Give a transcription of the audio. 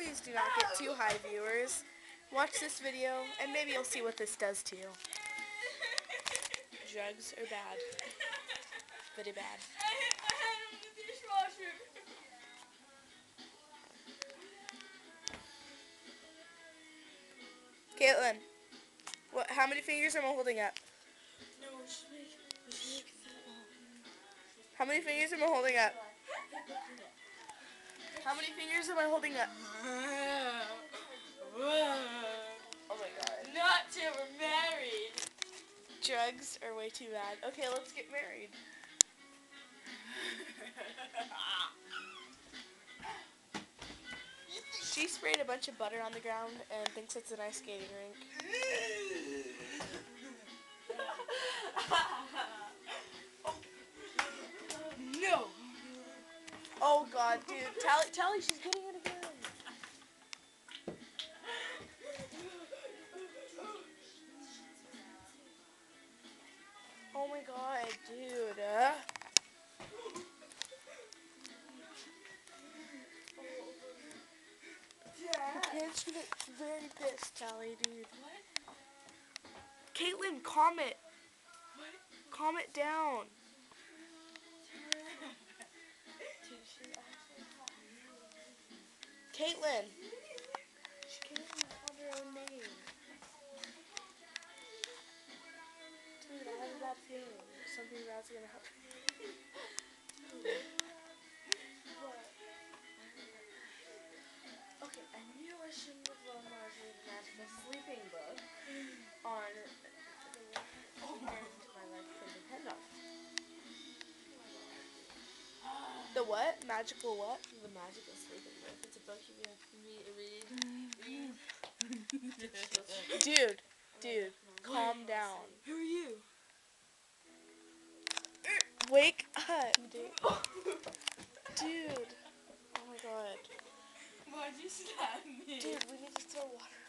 please do not get too high, viewers. Watch this video, and maybe you'll see what this does to you. Drugs are bad. Very bad. I hit my head on the dishwasher. Caitlin, how many fingers am I holding up? No, How many fingers am I holding up? How many fingers am I holding up? Oh my god. Not till we're married. Drugs are way too bad. Okay, let's get married. She sprayed a bunch of butter on the ground and thinks it's a nice skating rink. No. Oh god, dude. Tally, she's getting it again. Oh my god, dude. The kids should get very pissed, Tally, dude. What? Caitlin, calm it. What? Calm it down. Caitlin. She can't even call her own name. Dude, I have a bad feeling. Something bad's gonna happen. What? Okay, I knew I shouldn't have loaned Marjorie the Magical Sleeping Book on the my life could depend on. The what? Magical what? The Magical Sleeping Book. It's a book you can read. Dude, calm down. Who are you? Wake up, dude. Dude. Oh my god. Why'd you slap me? Dude, we need to throw water